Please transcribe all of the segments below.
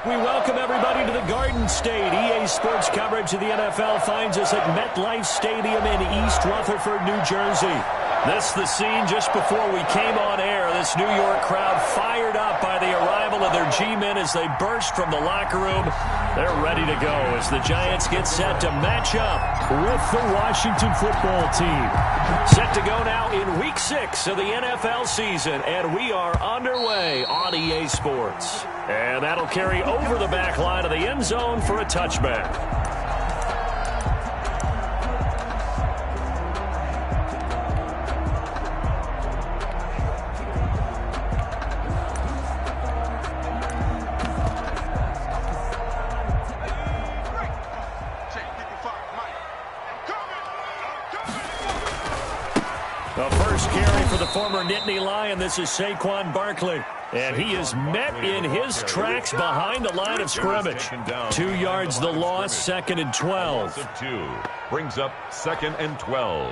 We welcome everybody to the Garden State. EA Sports coverage of the NFL finds us at MetLife Stadium in East Rutherford, New Jersey. This is the scene just before we came on air. This New York crowd fired up by the arrival of their G-men as they burst from the locker room. They're ready to go as the Giants get set to match up with the Washington football team. Set to go now in Week 6 of the NFL season, and we are underway on EA Sports. And that'll carry over the back line of the end zone for a touchback. The first carry for the former Nittany Lion. This is Saquon Barkley. And he is met in his tracks behind the line of scrimmage. 2 yards the loss, 2nd and 12. Brings up 2nd and 12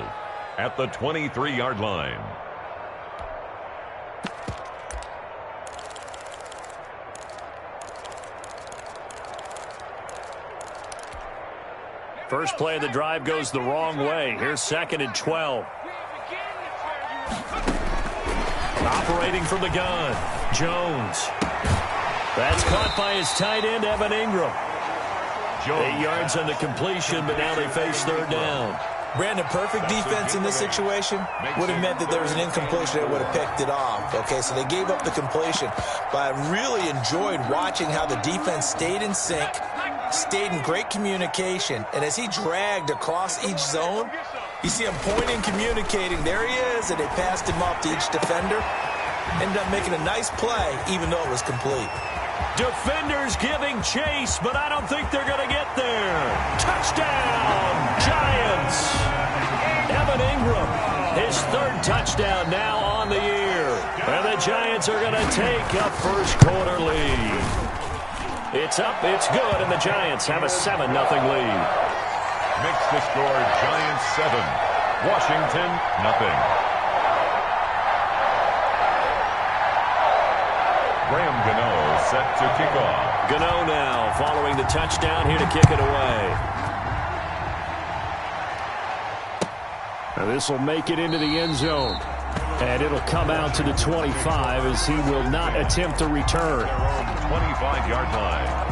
at the 23-yard line. First play of the drive goes the wrong way. Here's 2nd and 12. Operating from the gun, Jones. That's caught by his tight end, Evan Ingram. 8 yards on the completion, but now they face 3rd down. Brandon, perfect defense in this situation would have meant that there was an incompletion that would have picked it off. Okay, so they gave up the completion. But I really enjoyed watching how the defense stayed in sync, stayed in great communication. And as he dragged across each zone, you see him pointing, communicating. There he is, and they passed him off to each defender. Ended up making a nice play, even though it was complete. Defenders giving chase, but I don't think they're going to get there. Touchdown, Giants. Evan Ingram, his 3rd touchdown now on the year. And the Giants are going to take a first quarter lead. It's up, it's good, and the Giants have a 7-0 lead. Makes the score Giants 7, Washington nothing. Graham Gano set to kick off. Gano now following the touchdown here to kick it away. Now this will make it into the end zone. And it'll come out to the 25 as he will not attempt to return. 25-yard line.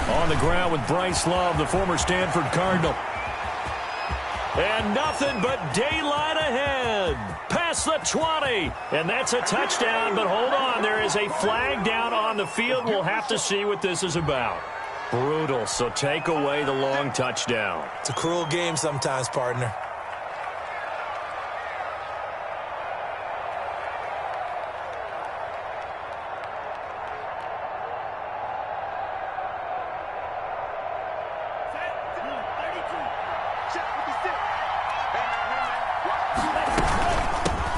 On the ground with Bryce Love, the former Stanford Cardinal. And nothing but daylight ahead. Past the 20. And that's a touchdown, but hold on. There is a flag down on the field. We'll have to see what this is about. Brutal, so take away the long touchdown. It's a cruel game sometimes, partner.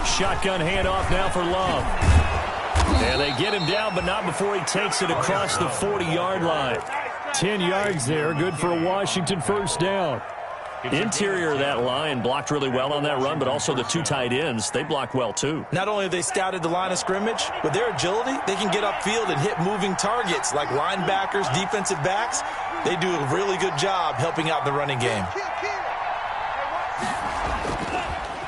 Shotgun handoff now for Love. And they get him down, but not before he takes it across the 40-yard line. 10 yards there, good for a Washington first down. Interior of that line blocked really well on that run, but also the 2 tight ends, they blocked well too. Not only have they scouted the line of scrimmage, with their agility, they can get upfield and hit moving targets like linebackers, defensive backs. They do a really good job helping out the running game.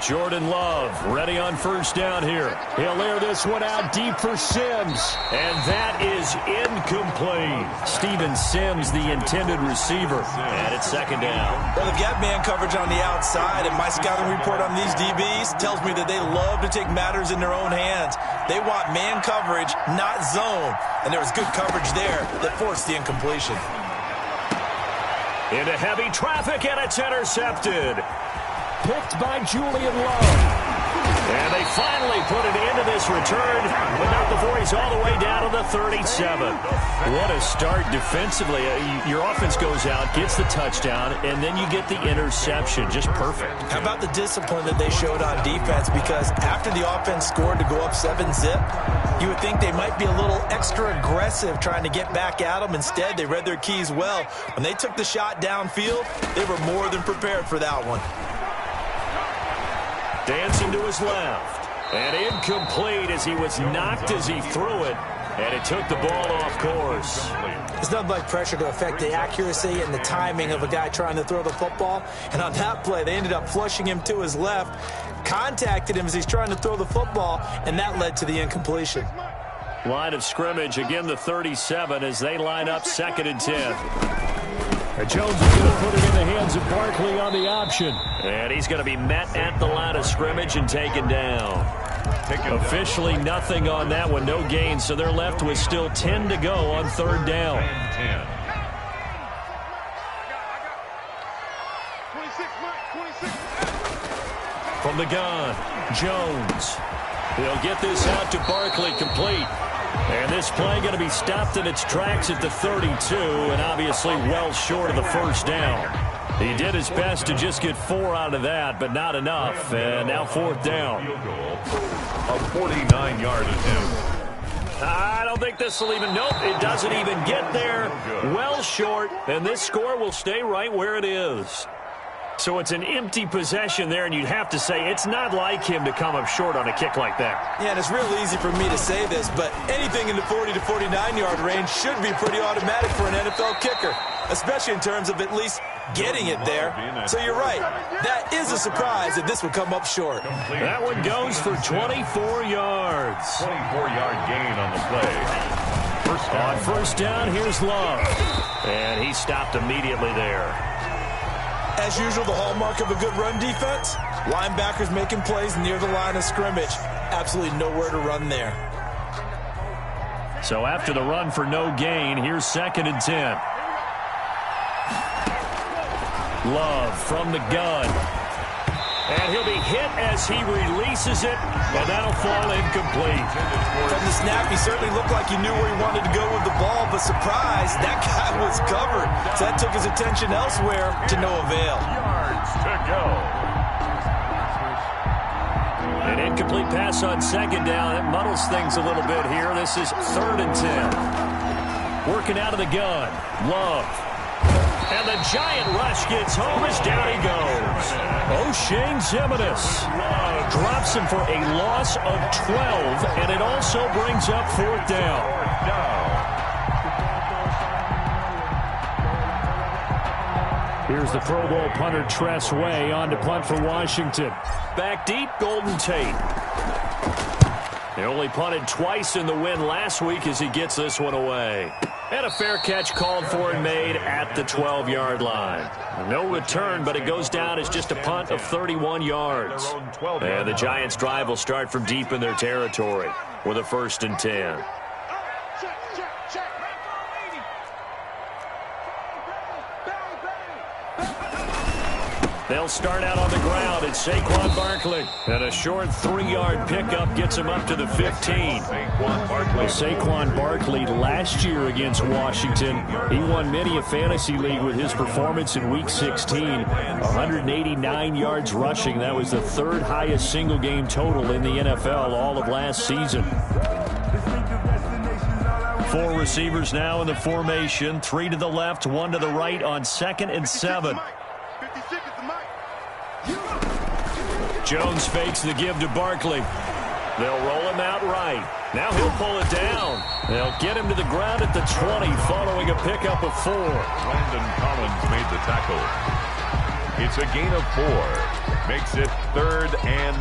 Jordan Love ready on first down here. He'll air this one out deep for Sims. And that is incomplete. Steven Sims, the intended receiver. And it's 2nd down. Well, they've got man coverage on the outside, and my scouting report on these DBs tells me that they love to take matters in their own hands. They want man coverage, not zone. And there was good coverage there that forced the incompletion. Into heavy traffic, and it's intercepted. Picked by Julian Love. And they finally put an end to this return, but not before he's all the way down to the 37. What a start defensively. Your offense goes out, gets the touchdown, and then you get the interception. Just perfect. How about the discipline that they showed on defense? Because after the offense scored to go up 7-zip, you would think they might be a little extra aggressive trying to get back at them. Instead, they read their keys well. When they took the shot downfield, they were more than prepared for that one. Dancing to his left. And incomplete as he was knocked as he threw it. And it took the ball off course. There's nothing like pressure to affect the accuracy and the timing of a guy trying to throw the football. And on that play, they ended up flushing him to his left, contacted him as he's trying to throw the football, and that led to the incompletion. Line of scrimmage, again the 37 as they line up 2nd and 10. Jones is going to put it in the hands of Barkley on the option. And he's going to be met at the line of scrimmage and taken down. Officially nothing on that one, no gain, so they're left with still 10 to go on 3rd down. From the gun, Jones. He'll get this out to Barkley, complete. And this play going to be stopped in its tracks at the 32, and obviously well short of the 1st down. He did his best to just get 4 out of that, but not enough. And now 4th down. A 49-yard attempt. I don't think this will even, nope, it doesn't even get there. Well short, and this score will stay right where it is. So it's an empty possession there, and you'd have to say it's not like him to come up short on a kick like that. Yeah, and it's real easy for me to say this, but anything in the 40 to 49-yard range should be pretty automatic for an NFL kicker, especially in terms of at least getting it there. So you're right. That is a surprise that this would come up short. That one goes for 24 yards. 24-yard gain on the play. On 1st down, here's Love. And he stopped immediately there. As usual, the hallmark of a good run defense, linebackers making plays near the line of scrimmage. Absolutely nowhere to run there. So after the run for no gain, here's 2nd and 10. Love from the gun. And he'll be hit as he releases it, but that'll fall incomplete. From the snap, he certainly looked like he knew where he wanted to go with the ball, but surprise, that guy was covered. So that took his attention elsewhere to no avail. Yards to go. An incomplete pass on 2nd down. It muddles things a little bit here. This is 3rd and 10. Working out of the gun. Love. And the giant rush gets home as down he goes. O'Shane Ximines drops him for a loss of 12, and it also brings up 4th down. Here's the Pro Bowl punter Tress Way on to punt for Washington. Back deep, Golden Tate. They only punted twice in the win last week as he gets this one away. And a fair catch called for and made at the 12-yard line. No return, but it goes down as just a punt of 31 yards. And the Giants' drive will start from deep in their territory with a 1st and 10. They'll start out on the ground. It's Saquon Barkley. And a short 3-yard pickup gets him up to the 15. Saquon Barkley last year against Washington, he won many a fantasy league with his performance in Week 16. 189 yards rushing. That was the 3rd highest single game total in the NFL all of last season. 4 receivers now in the formation. 3 to the left, 1 to the right on 2nd and 7. Jones fakes the give to Barkley. They'll roll him out right. Now he'll pull it down. They'll get him to the ground at the 20 following a pickup of 4. Landon Collins made the tackle. It's a gain of 4. Makes it 3rd and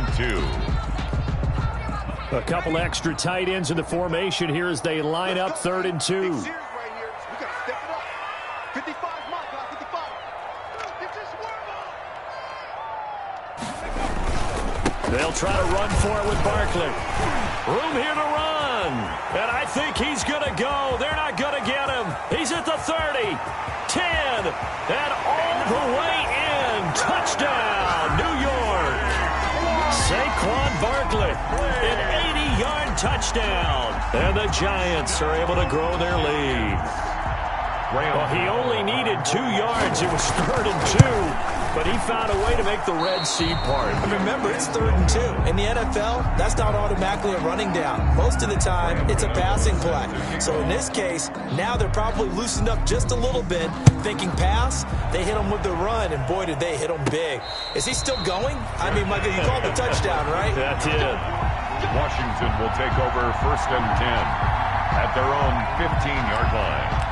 2. A couple extra tight ends in the formation here as they line up 3rd and 2. They'll try to run for it with Barkley. Room here to run. And I think he's going to go. They're not going to get him. He's at the 30, 10, and all the way in. Touchdown, New York. Saquon touchdown. And the Giants are able to grow their lead. Well, he only needed 2 yards. It was 3rd and 2, but he found a way to make the Red Sea part. And remember, it's 3rd and 2. In the NFL, that's not automatically a running down. Most of the time, it's a passing play. So in this case, now they're probably loosened up just a little bit, thinking pass. They hit him with the run, and boy, did they hit him big. Is he still going? I mean, Michael, you called the touchdown, right? That's it. Washington will take over 1st and 10 at their own 15-yard line.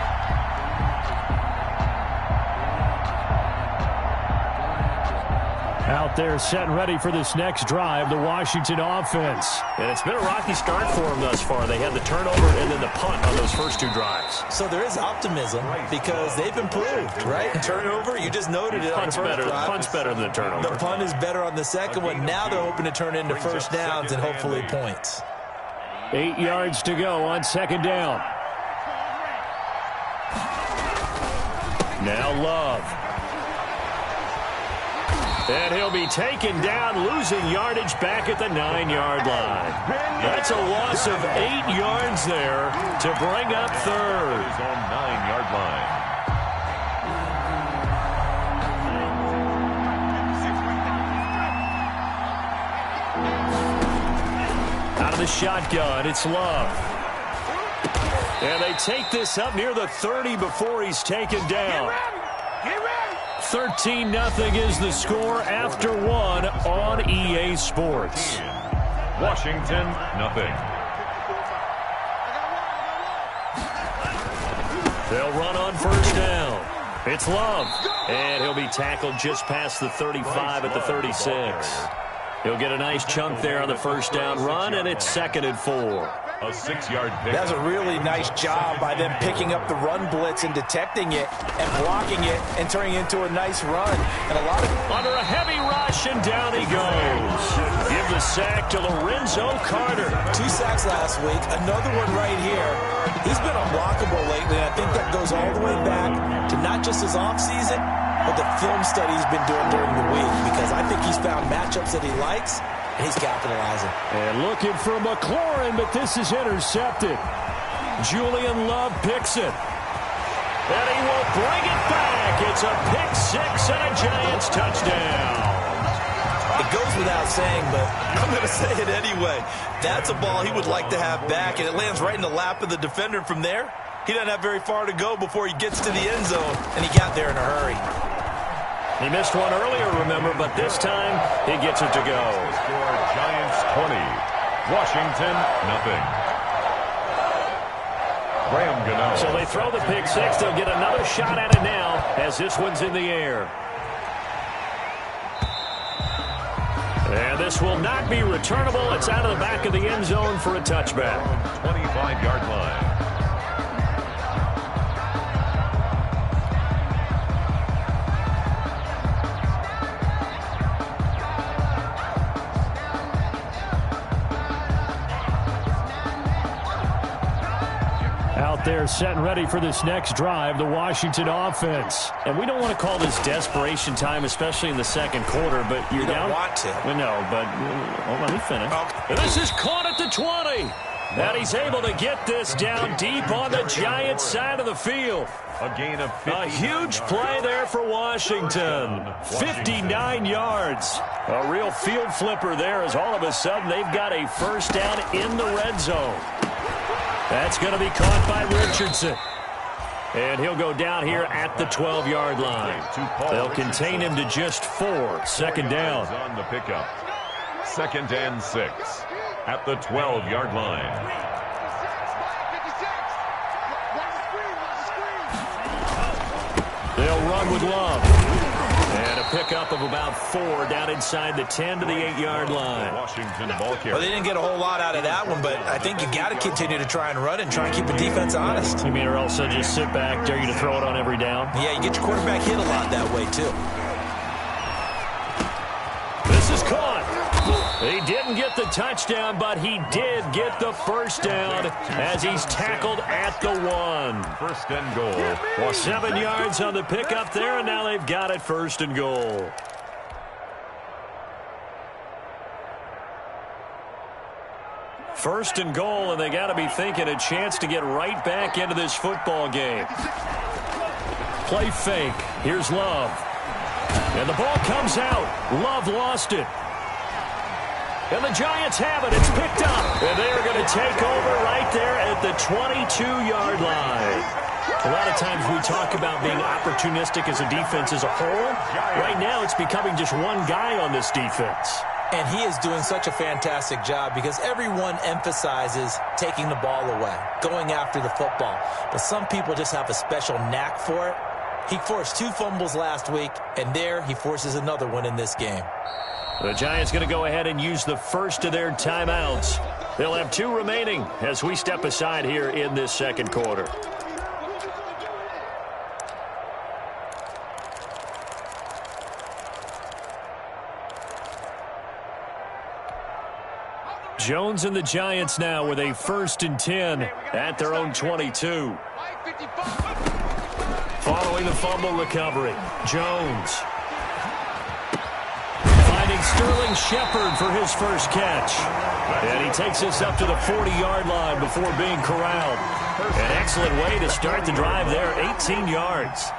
Out there set and ready for this next drive, the Washington offense. And it's been a rocky start for them thus far. They had the turnover and then the punt on those first 2 drives. So there is optimism because they've improved, right? Turnover, you just noted it on the first drive. The punt's better than the turnover. The punt is better on the second one. Now they're hoping to turn into first downs and hopefully points. 8 yards to go on 2nd down. Now Love. And he'll be taken down, losing yardage back at the 9-yard line. That's a loss of 8 yards there to bring up 3rd. His own 9-yard line. Out of the shotgun, it's Love. And they take this up near the 30 before he's taken down. 13-0 is the score after 1 on EA Sports. Washington, 0. They'll run on 1st down. It's Love. And he'll be tackled just past the 35 at the 36. He'll get a nice chunk there on the 1st down run, and it's 2nd and 4. A 6-yard pick. That's a really nice job by them picking up the run blitz and detecting it and blocking it and turning it into a nice run. And a lot of under a heavy rush, and down he goes. Give the sack to Lorenzo Carter. 2 sacks last week, another one right here. He's been unblockable lately, and I think that goes all the way back to not just his offseason, but the film study he's been doing during the week, because I think he's found matchups that he likes, and he's capitalizing. And looking for McLaurin, but this is intercepted. Julian Love picks it. And he will bring it back. It's a pick 6 and a Giants touchdown. It goes without saying, but I'm going to say it anyway. That's a ball he would like to have back, and it lands right in the lap of the defender. From there, he doesn't have very far to go before he gets to the end zone, and he got there in a hurry. He missed one earlier, remember, but this time he gets it to go. Score Giants 20, Washington 0. Graham Gano. So they throw the pick 6. They'll get another shot at it now as this one's in the air. And this will not be returnable. It's out of the back of the end zone for a touchback. 25-yard line. Out there set and ready for this next drive, the Washington offense. And we don't want to call this desperation time, especially in the second quarter, but you're down. You don't want to. Well, no, but well, let me finish. And this is caught at the 20. And he's able to get this down deep on the Giants side of the field. A gain of 50. A huge play there for Washington. 59 yards. A real field flipper there as all of a sudden they've got a first down in the red zone. That's going to be caught by Richardson. And he'll go down here at the 12-yard line. They'll contain him to just 4. Second down. On the pickup. 2nd and 6 at the 12-yard line. They'll run with Love. And a pickup of about 4 down inside the 10 to the 8-yard line. Washington ball carrier. Well, they didn't get a whole lot out of that one, but I think you got to continue to try and run and try and keep the defense honest. You mean or else just sit back, dare you to throw it on every down? Yeah, you get your quarterback hit a lot that way, too. This is caught. He didn't get the touchdown, but he did get the first down as he's tackled at the 1. 1st and goal. 7 yards on the pickup there, and now they've got it 1st and goal. First and goal, and they got to be thinking a chance to get right back into this football game. Play fake. Here's Love. And the ball comes out. Love lost it. And the Giants have it. It's picked up. And they are going to take over right there at the 22-yard line. A lot of times we talk about being opportunistic as a defense as a whole. Right now it's becoming just one guy on this defense. And he is doing such a fantastic job because everyone emphasizes taking the ball away, going after the football. But some people just have a special knack for it. He forced 2 fumbles last week, and there he forces another one in this game. The Giants going to go ahead and use the first of their timeouts. They'll have 2 remaining as we step aside here in this second quarter. Jones and the Giants now with a 1st and 10 at their own 22. Following the fumble recovery, Jones finding Sterling Shepard for his first catch. And he takes us up to the 40-yard line before being corralled. An excellent way to start the drive there, 18 yards.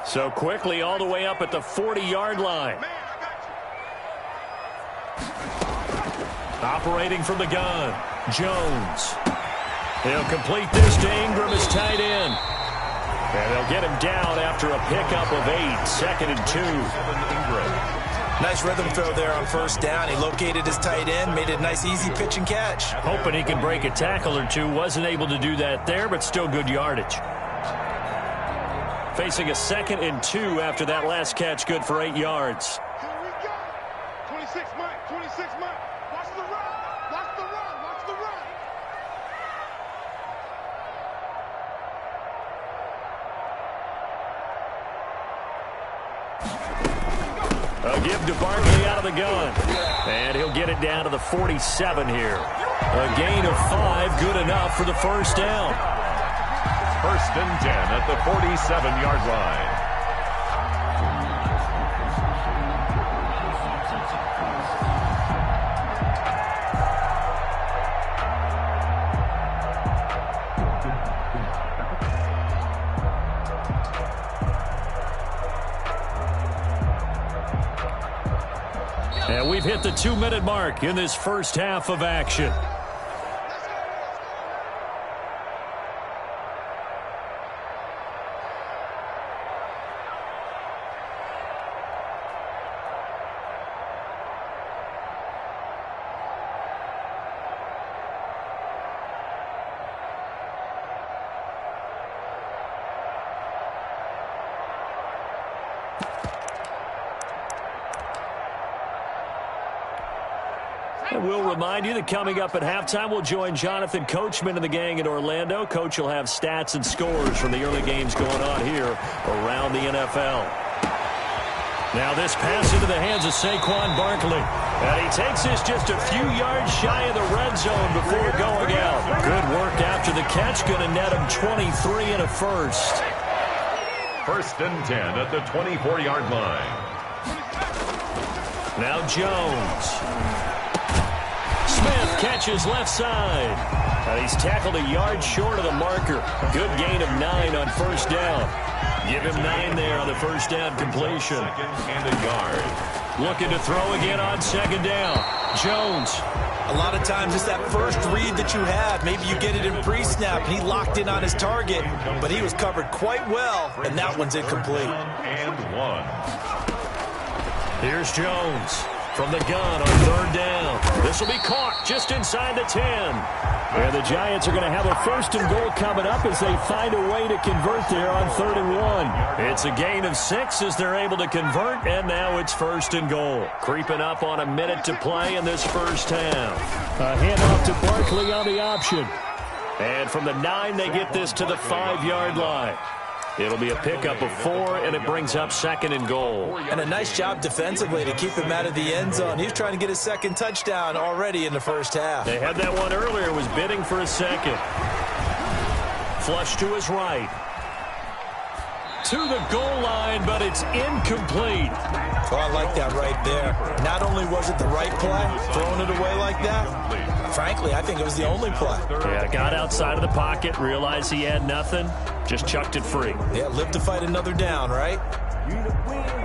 So quickly all the way up at the 40-yard line. Operating from the gun, Jones. He'll complete this to Ingram as tight end. And they'll get him down after a pickup of 8, 2nd and 2. Nice rhythm throw there on first down. He located his tight end, made it a nice easy pitch and catch. Hoping he can break a tackle or two. Wasn't able to do that there, but still good yardage. Facing a 2nd and 2 after that last catch, good for 8 yards. Here we go. 26 Mike, 26 Mike. Watch the run, watch the run, watch the run. A give to Barkley out of the gun. And he'll get it down to the 47 here. A gain of 5, good enough for the first down. 1st and 10 at the 47-yard line. And we've hit the 2-minute mark in this first half of action. And we'll remind you that coming up at halftime, we'll join Jonathan Coachman and the gang in Orlando. Coach will have stats and scores from the early games going on here around the NFL. Now this pass into the hands of Saquon Barkley. And he takes this just a few yards shy of the red zone before going out. Good work after the catch. Going to net him 23 and a first. 1st and 10 at the 24-yard line. Now Jones. Smith catches left side. And he's tackled a yard short of the marker. Good gain of 9 on first down. Give him 9 there on the first down completion. 2nd and a yard. Looking to throw again on 2nd down. Jones. A lot of times it's that first read that you have. Maybe you get it in pre-snap, and he locked in on his target, but he was covered quite well, and that one's incomplete. And 1. Here's Jones from the gun on 3rd down. This will be caught just inside the 10. And the Giants are going to have a 1st and goal coming up as they find a way to convert there on 3rd and 1. It's a gain of 6 as they're able to convert, and now it's 1st and goal. Creeping up on a minute to play in this first half. A handoff to Barkley on the option. And from the 9, they get this to the 5-yard line. It'll be a pickup of 4, and it brings up 2nd and goal. And a nice job defensively to keep him out of the end zone. He's trying to get his 2nd touchdown already in the first half. They had that one earlier, was bidding for a 2nd. Flush to his right. To the goal line, but it's incomplete. Oh, I like that right there. Not only was it the right play, throwing it away like that, frankly, I think it was the only play. Yeah, got outside of the pocket, realized he had nothing, just chucked it free. Yeah, live to fight another down, right?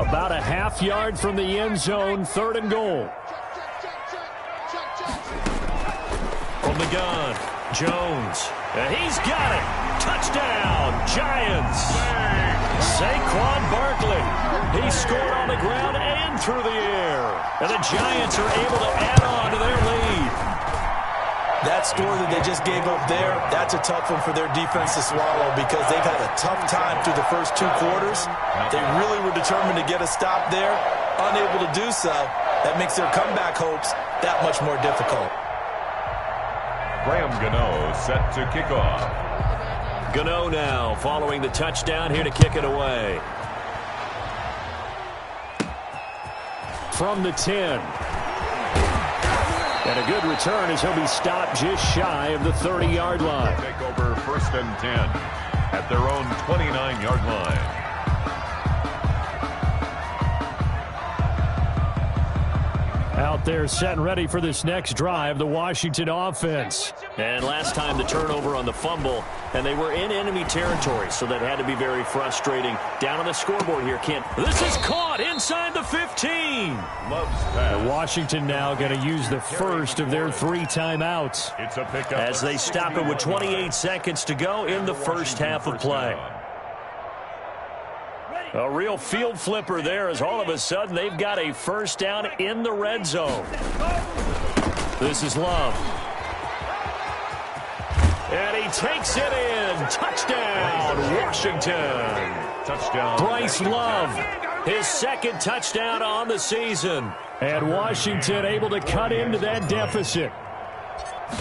About a half-yard from the end zone, 3rd and goal. From the gun, Jones. And he's got it. Touchdown, Giants. Saquon Barkley. He scored on the ground and through the air. And the Giants are able to add on to their lead. That score that they just gave up there, that's a tough one for their defense to swallow because they've had a tough time through the first 2 quarters. They really were determined to get a stop there. Unable to do so, that makes their comeback hopes that much more difficult. Graham Gano set to kick off. Gano now following the touchdown here to kick it away. From the 10. And a good return as he'll be stopped just shy of the 30-yard line. Take over 1st and 10 at their own 29-yard line. Out there set and ready for this next drive, the Washington offense. And last time the turnover on the fumble, and they were in enemy territory, so that had to be very frustrating. Down on the scoreboard here, Kent. This is caught inside the 15. And Washington now going to use the first of their 3 timeouts. It's a pickup as they stop it with 28 seconds to go in the first half of play. A real field flipper there as all of a sudden they've got a first down in the red zone. This is Love. And he takes it in. Touchdown, Washington. Touchdown. Bryce Love, his 2nd touchdown on the season. And Washington able to cut into that deficit.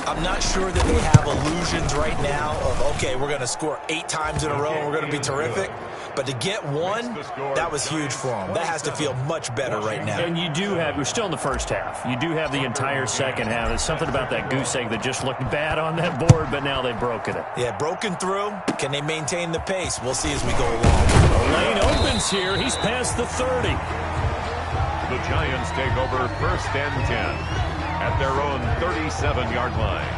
I'm not sure that they have illusions right now of, okay, we're going to score 8 times in a row and we're going to be terrific. But to get 1, that was huge for them. That has to feel much better right now. And you do have, we're still in the first half. You do have the entire second half. There's something about that goose egg that just looked bad on that board, but now they've broken it. Yeah, broken through. Can they maintain the pace? We'll see as we go along. The lane opens here. He's past the 30. The Giants take over 1st and 10 at their own 37-yard line.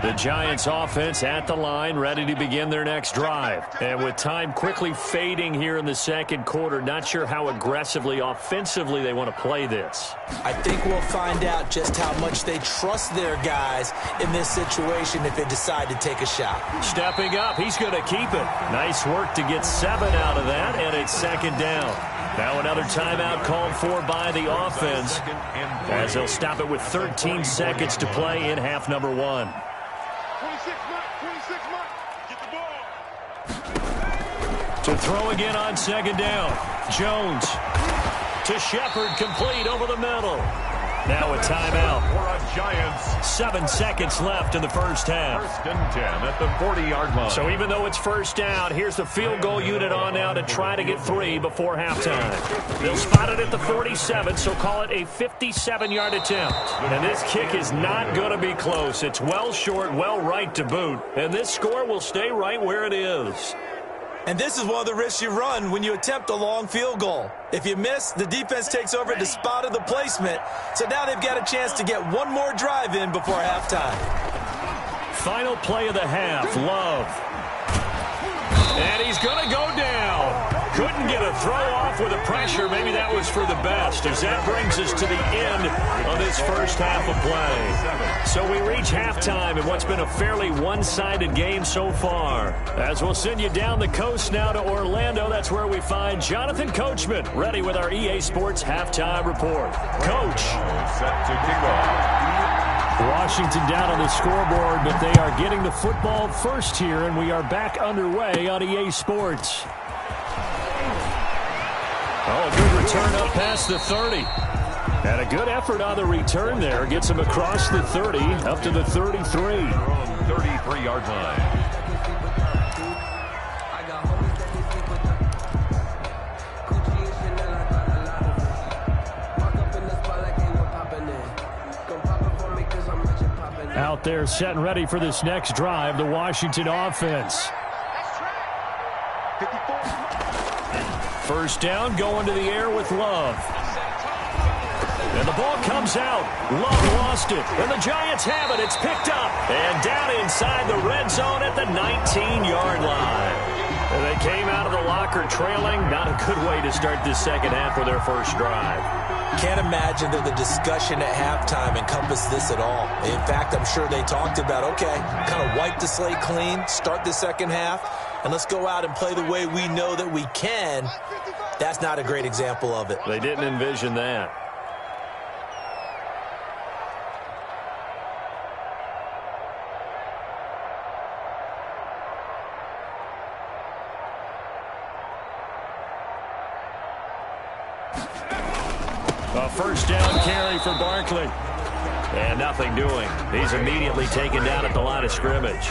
The Giants offense at the line, ready to begin their next drive. And with time quickly fading here in the second quarter, not sure how aggressively, offensively they want to play this. I think we'll find out just how much they trust their guys in this situation if they decide to take a shot. Stepping up, he's going to keep it. Nice work to get 7 out of that, and it's 2nd down. Now another timeout called for by the offense as they'll stop it with 13 seconds to play in half number 1. 26 Mike. Get the ball. To throw again on 2nd down. Jones to Shepard, complete over the middle. Now a timeout. For a Giants. 7 seconds left in the first half. 1st and 10 at the 40-yard line. So even though it's first down, here's the field goal unit on now to try to get 3 before halftime. They'll spot it at the 47, so call it a 57-yard attempt. And this kick is not going to be close. It's well short, well right to boot. And this score will stay right where it is. And this is one of the risks you run when you attempt a long field goal. If you miss, the defense takes over at the spot of the placement. So now they've got a chance to get one more drive in before halftime. Final play of the half, Love. And he's going to go down. Couldn't get to throw off with the pressure. Maybe that was for the best, as that brings us to the end of this first half of play. So we reach halftime in what's been a fairly one-sided game so far. As we'll send you down the coast now to Orlando, that's where we find Jonathan Coachman, ready with our EA Sports halftime report. Coach. Set to kick off. Washington down on the scoreboard, but they are getting the football first here, and we are back underway on EA Sports. Oh, good return up past the 30. And a good effort on the return there. Gets him across the 30, up to the 33. From 33-yard line. Out there set and ready for this next drive, the Washington offense. First down, going to the air with Love. And the ball comes out. Love lost it. And the Giants have it. It's picked up. And down inside the red zone at the 19-yard line. And they came out of the locker trailing. Not a good way to start this second half for their first drive. Can't imagine that the discussion at halftime encompassed this at all. In fact, I'm sure they talked about, okay, kind of wipe the slate clean, start the second half, and let's go out and play the way we know that we can. That's not a great example of it. They didn't envision that. A first down carry for Barkley. And nothing doing. He's immediately taken down at the line of scrimmage.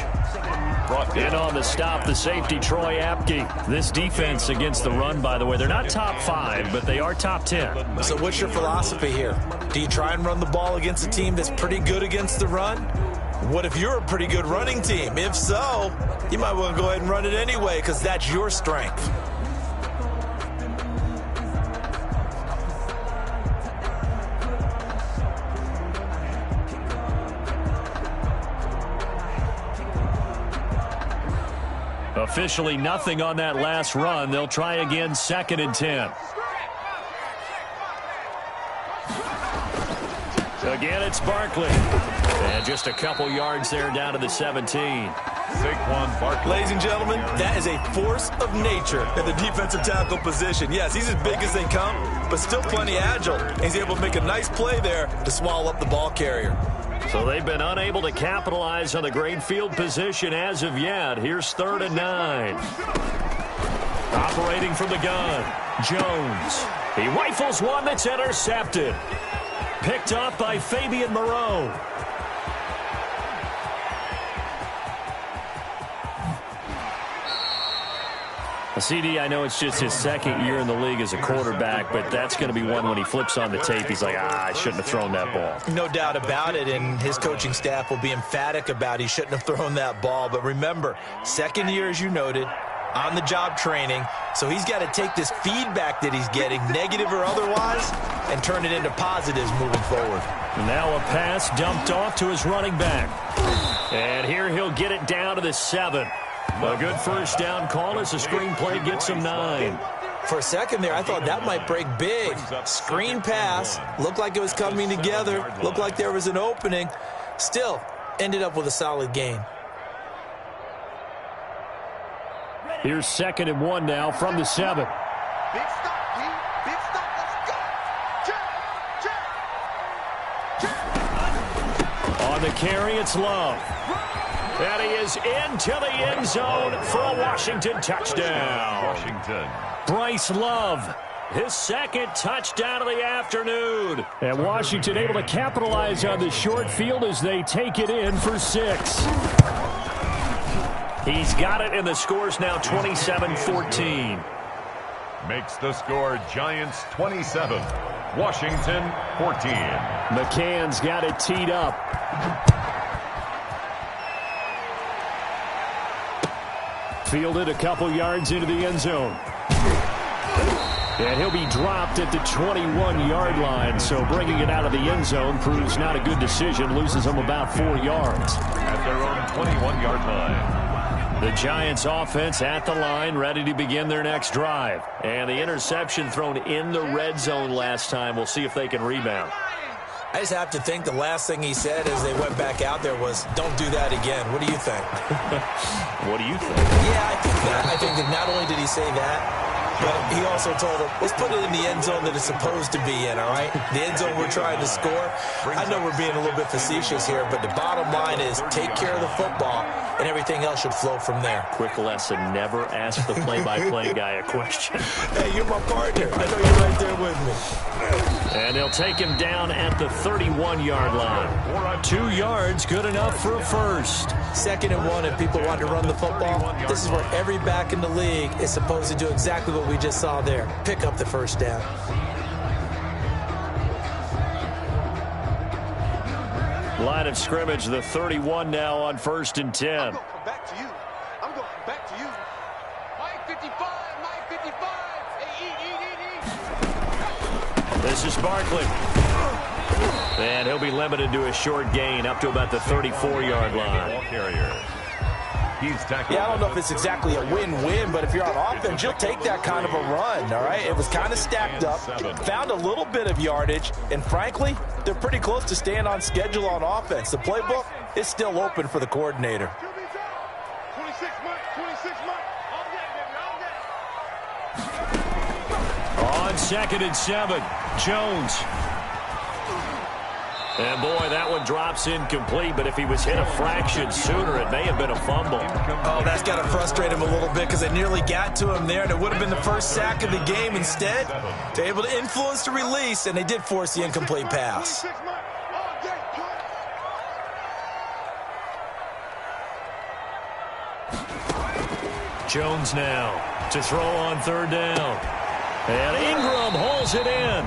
In on the stop, the safety, Troy Apke. This defense against the run, by the way, they're not top 5, but they are top 10. So what's your philosophy here? Do you try and run the ball against a team that's pretty good against the run? What if you're a pretty good running team? If so, you might want to go ahead and run it anyway because that's your strength. Officially nothing on that last run. They'll try again, 2nd and 10. Again, it's Barkley. And just a couple yards there down to the 17. Saquon Barkley. Ladies and gentlemen, that is a force of nature in the defensive tackle position. Yes, he's as big as they come, but still plenty agile. He's able to make a nice play there to swallow up the ball carrier. So they've been unable to capitalize on the great field position as of yet. Here's 3rd and 9. Operating from the gun, Jones. He rifles one that's intercepted. Picked up by Fabian Moreau. CD, I know it's just his 2nd year in the league as a quarterback, but that's going to be one when he flips on the tape, he's like, I shouldn't have thrown that ball. No doubt about it, and his coaching staff will be emphatic about he shouldn't have thrown that ball. But remember, 2nd year, as you noted, on-the-job training, so he's got to take this feedback that he's getting, negative or otherwise, and turn it into positives moving forward. Now a pass dumped off to his running back. And here he'll get it down to the 7. A good first down call as the screen play gets him 9. For a second there, I thought that might break big. Screen pass, looked like it was coming together, looked like there was an opening. Still, ended up with a solid gain. Here's 2nd and 1 now from the 7. Big stop, D. Big stop. Let's go. Check. On the carry, it's Love. And he is into the end zone for a Washington touchdown. Washington. Bryce Love, his 2nd touchdown of the afternoon. And Washington able to capitalize on the short field as they take it in for 6. He's got it, and the score's now 27-14. Makes the score Giants 27, Washington 14. McCann's got it teed up. Fielded a couple yards into the end zone. And he'll be dropped at the 21-yard line, so bringing it out of the end zone proves not a good decision, loses him about 4 yards. At their own 21-yard line. The Giants offense at the line, ready to begin their next drive. And the interception thrown in the red zone last time. We'll see if they can rebound. I just have to think the last thing he said as they went back out there was, don't do that again. What do you think? What do you think? Yeah, I think that. I think that not only did he say that, but he also told him, let's put it in the end zone that it's supposed to be in, all right? The end zone we're trying to score. I know we're being a little bit facetious here, but the bottom line is take care of the football, and everything else should flow from there. Quick lesson, never ask the play-by-play guy a question. Hey, you're my partner. I know you're right there with me. And they'll take him down at the 31-yard line. 2 yards, good enough for a first. 2nd and 1, if people want to run the football, this is where every back in the league is supposed to do exactly what we just saw there. Pick up the first down. Line of scrimmage, the 31 now on 1st and 10. I'm going to come back to you. I'm going to come back to you. Mike 55, Mike 55. Hey, eat. This is Barkley. And he'll be limited to a short gain up to about the 34-yard line. Yeah, I don't know if it's exactly a win-win, but if you're on offense, you'll take that kind of a run, all right? It was kind of stacked up, found a little bit of yardage, and frankly, they're pretty close to staying on schedule on offense. The playbook is still open for the coordinator. 26 months, 26 months. On 2nd and 7, Jones. And, boy, that one drops incomplete, but if he was hit a fraction sooner, it may have been a fumble. Oh, that's got to frustrate him a little bit because they nearly got to him there, and it would have been the first sack of the game. Instead, they're able to influence the release, and they did force the incomplete pass. 26 months. All day. Jones now to throw on 3rd down. And Ingram hauls it in.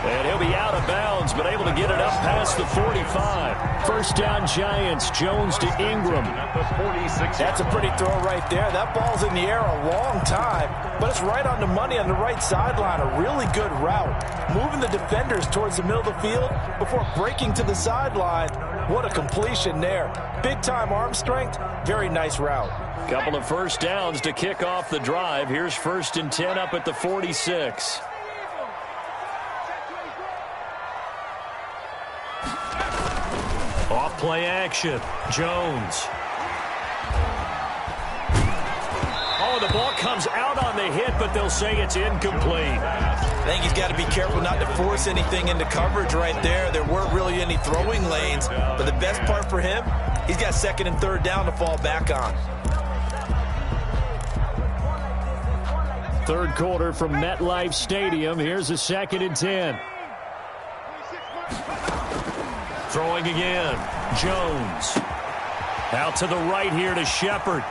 And he'll be out of bounds, but able to get it up past the 45. First down, Giants. Jones to Ingram. That's a pretty throw right there. That ball's in the air a long time, but it's right on the money on the right sideline. A really good route. Moving the defenders towards the middle of the field before breaking to the sideline. What a completion there. Big-time arm strength. Very nice route. Couple of first downs to kick off the drive. Here's 1st and 10 up at the 46. Off play action. Jones. Oh, the ball comes out on the hit, but they'll say it's incomplete. I think he's got to be careful not to force anything into coverage right there. There weren't really any throwing lanes, but the best part for him, he's got 2nd and 3rd down to fall back on. 3rd quarter from MetLife Stadium. Here's a 2nd and 10. Throwing again. Jones. Out to the right here to Shepard.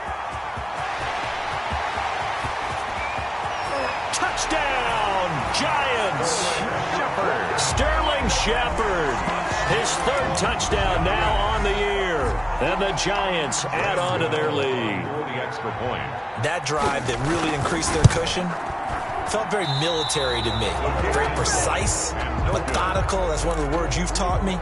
Touchdown, Giants. Sterling Shepard. His 3rd touchdown now on the year. And the Giants add on to their lead. That drive that really increased their cushion felt very military to me. Very precise, methodical. That's one of the words you've taught me.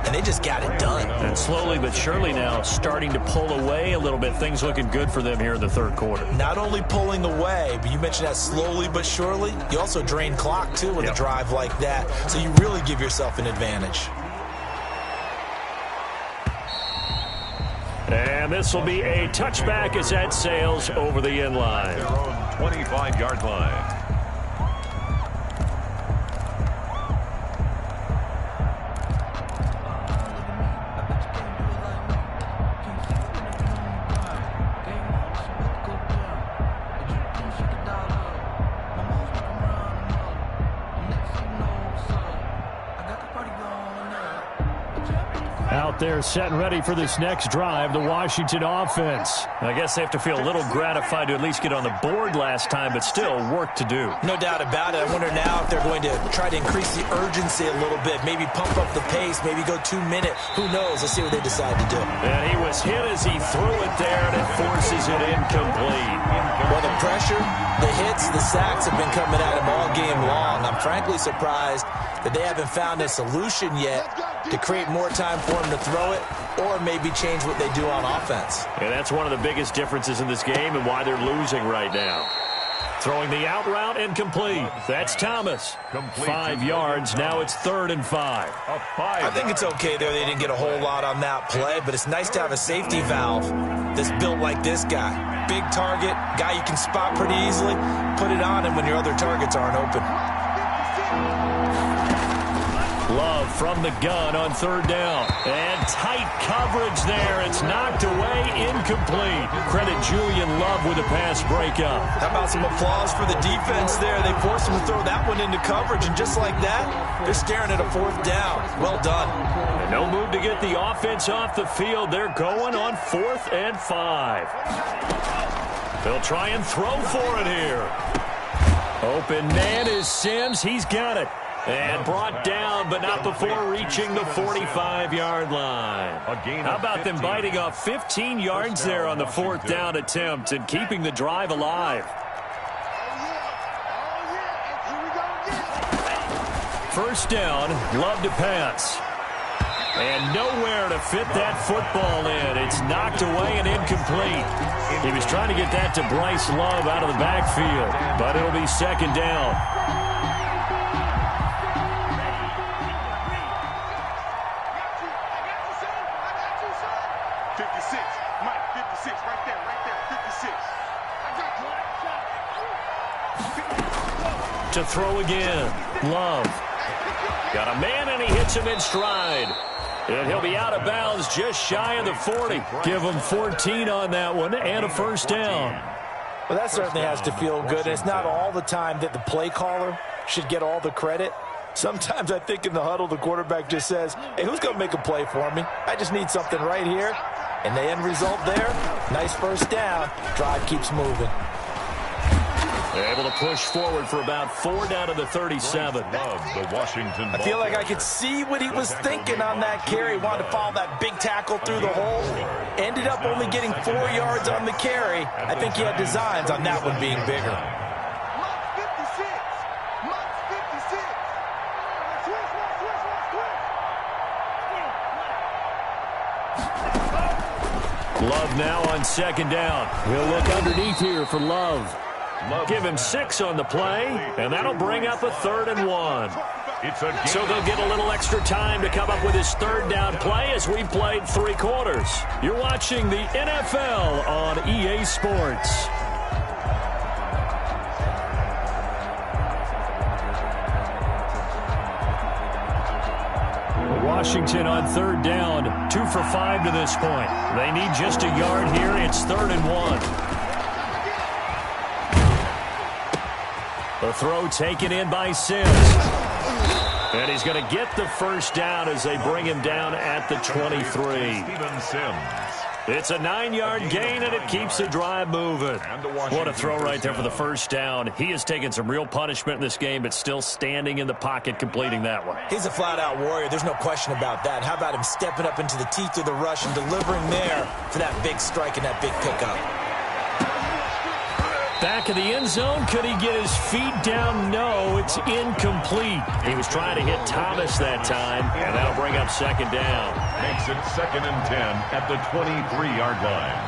And they just got it done. And slowly but surely now starting to pull away a little bit. Things looking good for them here in the 3rd quarter. Not only pulling away, but you mentioned that slowly but surely. You also drain clock, too, with a drive like that. So you really give yourself an advantage. And this will be a touchback as that sails over the end line. Their own 25-yard line. Out there set and ready for this next drive, the Washington offense. I guess they have to feel a little gratified to at least get on the board last time, but still work to do. No doubt about it. I wonder now if they're going to try to increase the urgency a little bit, maybe pump up the pace, maybe go 2 minute. Who knows? Let's see what they decide to do. And he was hit as he threw it there, and it forces it incomplete. Well, the pressure, the hits, the sacks have been coming at him all game long. I'm frankly surprised that they haven't found a solution yet to create more time for him to throw it or maybe change what they do on offense. And that's one of the biggest differences in this game and why they're losing right now. Throwing the out route and complete. That's Thomas. 5 yards. Now it's 3rd and 5. I think it's okay there. They didn't get a whole lot on that play, but it's nice to have a safety valve that's built like this guy. Big target, guy you can spot pretty easily. Put it on him when your other targets aren't open. Love from the gun on 3rd down. And tight coverage there. It's knocked away, incomplete. Credit Julian Love with a pass breakup. How about some applause for the defense there? They forced him to throw that one into coverage, and just like that, they're staring at a 4th down. Well done. And no move to get the offense off the field. They're going on 4th and 5. They'll try and throw for it here. Open man is Sims. He's got it. And brought down, but not before reaching the 45-yard line. How about them biting off 15 yards there on the 4th down attempt and keeping the drive alive? 1st down, Love to pass. And nowhere to fit that football in. It's knocked away and incomplete. He was trying to get that to Bryce Love out of the backfield, but it'll be 2nd down. To throw again. Love. Got a man, and he hits him in stride. And he'll be out of bounds just shy of the 40. Give him 14 on that one and a 1st down. Well, that certainly has to feel good. It's not all the time that the play caller should get all the credit. Sometimes I think in the huddle, the quarterback just says, hey, who's going to make a play for me? I just need something right here. And the end result there, nice 1st down. Drive keeps moving. They're able to push forward for about 4 down to the 37. I feel like I could see what he was thinking on that carry. Wanted to follow that big tackle through the hole. Ended up only getting 4 yards on the carry. I think he had designs on that one being bigger. Love now on 2nd down. He'll look underneath here for Love. Give him 6 on the play, and that'll bring up a 3rd and 1. So they'll get a little extra time to come up with his 3rd down play as we've played 3 quarters. You're watching the NFL on EA Sports. Washington on 3rd down, 2 for 5 to this point. They need just a yard here. It's 3rd and 1. The throw taken in by Sims. And he's going to get the 1st down as they bring him down at the 23. It's a 9-yard gain, and it keeps the drive moving. What a throw right there for the 1st down. He has taken some real punishment in this game, but still standing in the pocket completing that one. He's a flat-out warrior. There's no question about that. How about him stepping up into the teeth of the rush and delivering there for that big strike and that big pickup? Back in the end zone, could he get his feet down? No, it's incomplete. He was trying to hit Thomas that time, and that'll bring up 2nd down. Makes it 2nd and 10 at the 23-yard line.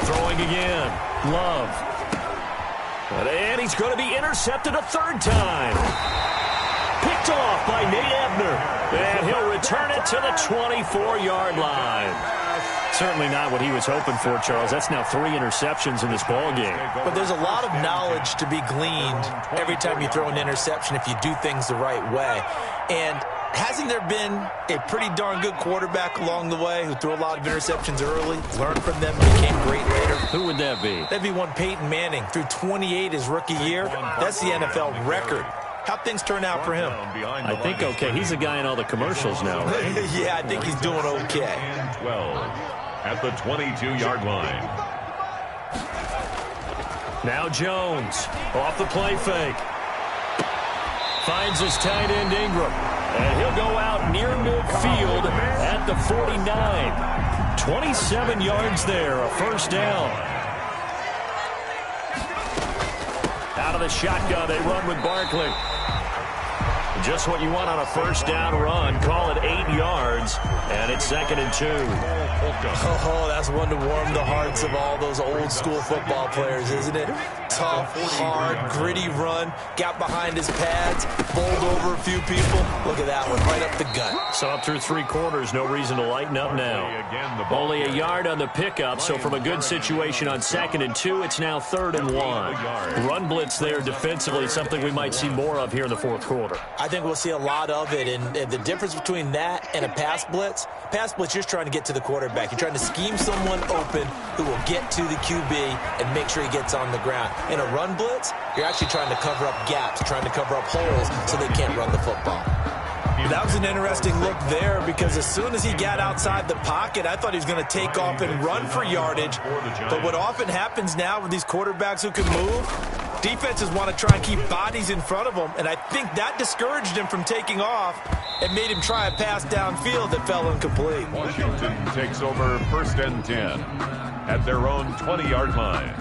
Throwing again. Love. And he's going to be intercepted a 3rd time. Picked off by Nate Ebner. And he'll return it to the 24-yard line. Certainly not what he was hoping for, Charles. That's now 3 interceptions in this ball game. But there's a lot of knowledge to be gleaned every time you throw an interception if you do things the right way. And hasn't there been a pretty darn good quarterback along the way who threw a lot of interceptions early, learned from them, became great later? Who would that be? That'd be one Peyton Manning. Threw 28 his rookie year. That's the NFL record. How'd things turn out for him? I think okay. He's a guy in all the commercials now, right? Yeah, I think he's doing okay. 12 at the 22-yard line. Now Jones off the play fake. Finds his tight end Ingram. And he'll go out near midfield at the 49. 27 yards there, a 1st down. Out of the shotgun, they run with Barkley. Just what you want on a first down run. Call it 8 yards, and it's 2nd and 2. Oh, that's one to warm the hearts of all those old school football players, isn't it? Tough, hard, gritty run. Got behind his pads, bowled over a few people. Look at that one, right up the gut. So up through 3 quarters, no reason to lighten up now. Only a yard on the pickup, so from a good situation on 2nd and 2, it's now 3rd and 1. Run blitz there defensively, something we might see more of here in the 4th quarter. I think we'll see a lot of it, and the difference between that and a pass blitz, you're just trying to get to the quarterback. You're trying to scheme someone open who will get to the QB and make sure he gets on the ground. In a run blitz, you're actually trying to cover up gaps, trying to cover up holes so they can't run the football. That was an interesting look there because as soon as he got outside the pocket, I thought he was going to take off and run for yardage. But what often happens now with these quarterbacks who can move, defenses want to try and keep bodies in front of them, and I think that discouraged him from taking off and made him try a pass downfield that fell incomplete. Washington takes over 1st and 10 at their own 20-yard line.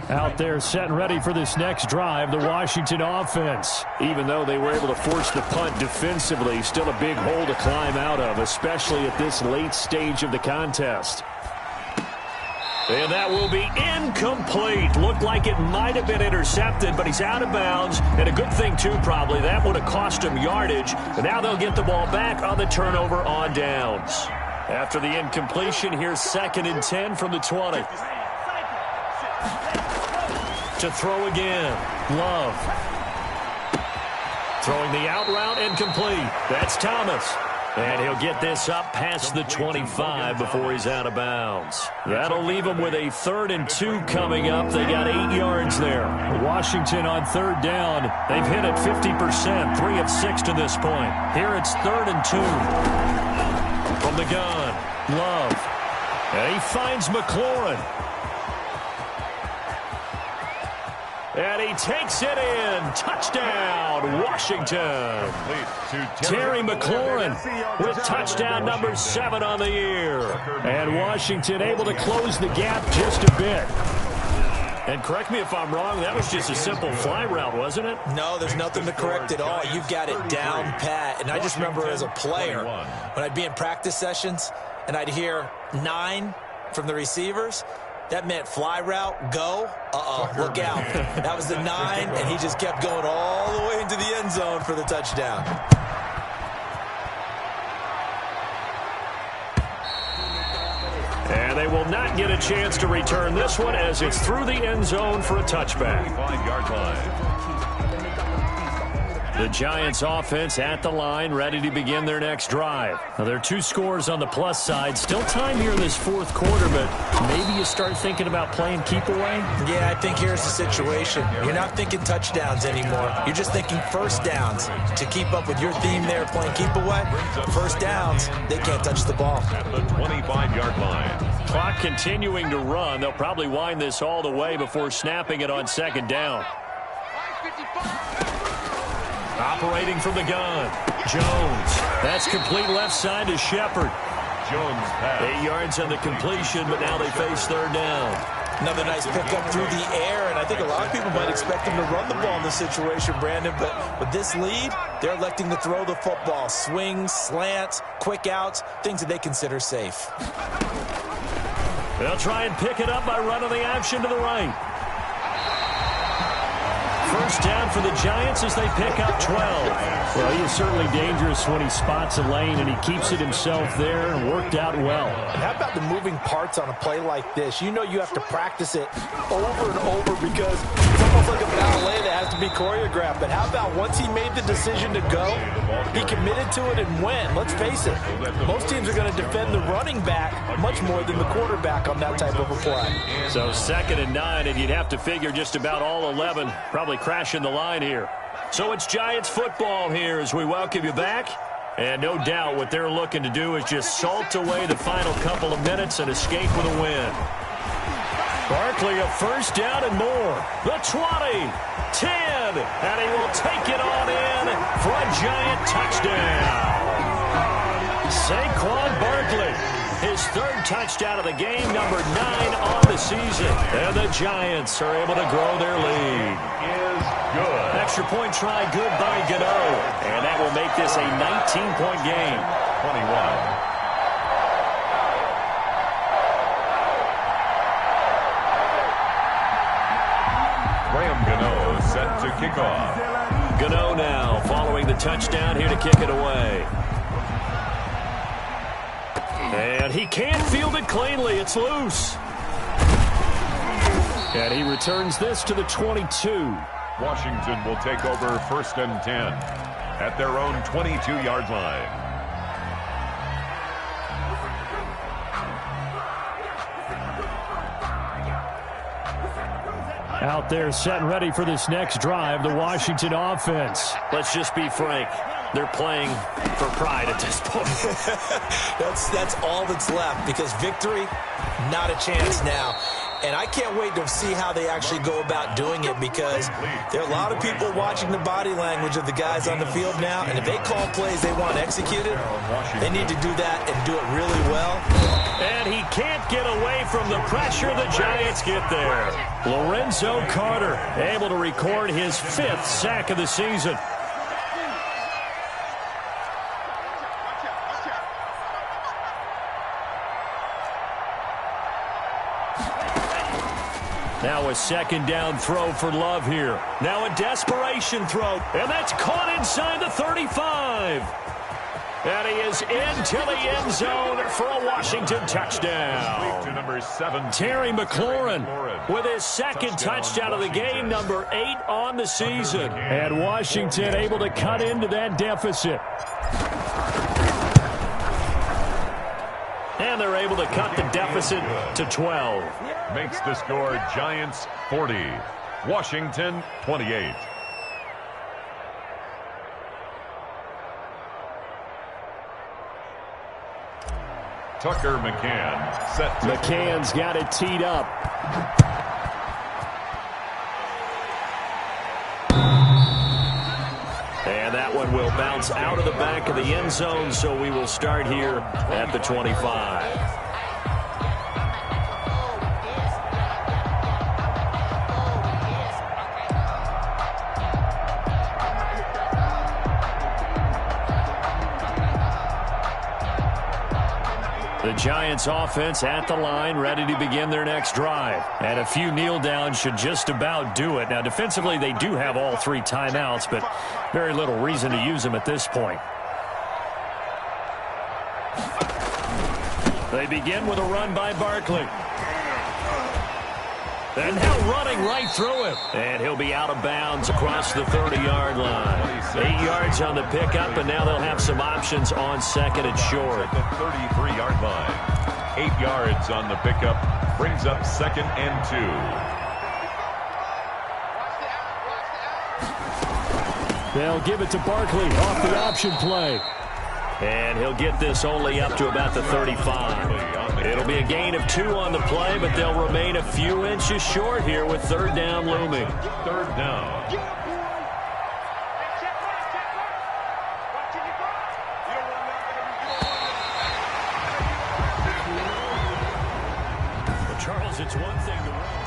Out there set and ready for this next drive, the Washington offense. Even though they were able to force the punt defensively, still a big hole to climb out of, especially at this late stage of the contest. And that will be incomplete. Looked like it might have been intercepted, but he's out of bounds. And a good thing, too, probably. That would have cost him yardage. But now they'll get the ball back on the turnover on downs. After the incompletion, here's 2nd and 10 from the 20. To throw again. Love. Throwing the out route incomplete. That's Thomas. And he'll get this up past the 25 before he's out of bounds. That'll leave him with a 3rd and 2 coming up. They got 8 yards there. Washington on 3rd down. They've hit it 50%, 3 of 6 to this point. Here it's 3rd and 2. From the gun, Love. And he finds McLaurin. And he takes it in. Touchdown, Washington. Terry McLaurin with touchdown number 7 on the year. And Washington able to close the gap just a bit. And correct me if I'm wrong, that was just a simple fly route, wasn't it? No, there's nothing to correct at all. You've got it down pat. And I just remember as a player, when I'd be in practice sessions and I'd hear 9 from the receivers, that meant fly route, go, look out. That was the 9, and he just kept going all the way into the end zone for the touchdown. And they will not get a chance to return this one as it's through the end zone for a touchback. 5-yard line. The Giants offense at the line, ready to begin their next drive. Now, there are 2 scores on the plus side. Still time here in this 4th quarter, but maybe you start thinking about playing keep away? Yeah, I think here's the situation. You're not thinking touchdowns anymore. You're just thinking first downs. To keep up with your theme there, playing keep away, first downs, they can't touch the ball. At the 25-yard line. Clock continuing to run. They'll probably wind this all the way before snapping it on 2nd down. Operating from the gun, Jones. That's complete left side to Shepard. Jones pass. 8 yards on the completion, but now they face 3rd down. Another nice pickup through the air, and I think a lot of people might expect him to run the ball in this situation, Brandon, but with this lead, they're electing to throw the football. Swings, slants, quick outs, things that they consider safe. They'll try and pick it up by running the action to the right. First down for the Giants as they pick up 12. Well, he is certainly dangerous when he spots a lane, and he keeps it himself there and worked out well. And how about the moving parts on a play like this? You know you have to practice it over and over because it's almost like a ballet that has to be choreographed. But how about once he made the decision to go, he committed to it and went. Let's face it, most teams are going to defend the running back much more than the quarterback on that type of a play. So 2nd and 9, and you'd have to figure just about all 11 probably crashing the line here. So it's Giants football here as we welcome you back. And no doubt what they're looking to do is just salt away the final couple of minutes and escape with a win. Barkley a first down and more. The 20, 10, and he will take it on in for a Giant touchdown. Saquon Barkley His third touchdown of the game, number 9 on the season. And the Giants are able to grow their lead. Is good. Extra point try good by Gano. And that will make this a 19-point game. 21. Gano set to kick off. Gano now following the touchdown here to kick it away. And he can't field it cleanly. It's loose. And he returns this to the 22. Washington will take over 1st and 10 at their own 22-yard line. Out there set and ready for this next drive, the Washington offense. Let's just be frank. They're playing for pride at this point. That's all that's left, because victory, not a chance now. And I can't wait to see how they actually go about doing it, because there are a lot of people watching the body language of the guys on the field now, and if they call plays they want executed, they need to do that and do it really well. And he can't get away from the pressure. The Giants get there. Lorenzo Carter able to record his 5th sack of the season. Now a 2nd down throw for Love here. Now a desperation throw. And that's caught inside the 35. And he is into the end zone for a Washington touchdown. To number 7, Terry McLaurin with his 2nd touchdown of the game, number 8 on the season. And Washington able to cut into that deficit. And they're able to cut the deficit to 12. Makes the score Giants 40, Washington 28. Tucker McCann set to McCann's got it teed up. And that one will bounce out of the back of the end zone, so we will start here at the 25. The Giants offense at the line, ready to begin their next drive. And a few kneel downs should just about do it. Now, defensively, they do have all 3 timeouts, but very little reason to use them at this point. They begin with a run by Barkley. And now running right through him. And he'll be out of bounds across the 30-yard line. 8 yards on the pickup, and now they'll have some options on 2nd and short. At the 33-yard line. 8 yards on the pickup. Brings up 2nd and 2. They'll give it to Barkley off the option play. And he'll get this only up to about the 35. It'll be a gain of 2 on the play, but they'll remain a few inches short here with 3rd down looming. 3rd down. Well, Charles, it's one thing to win.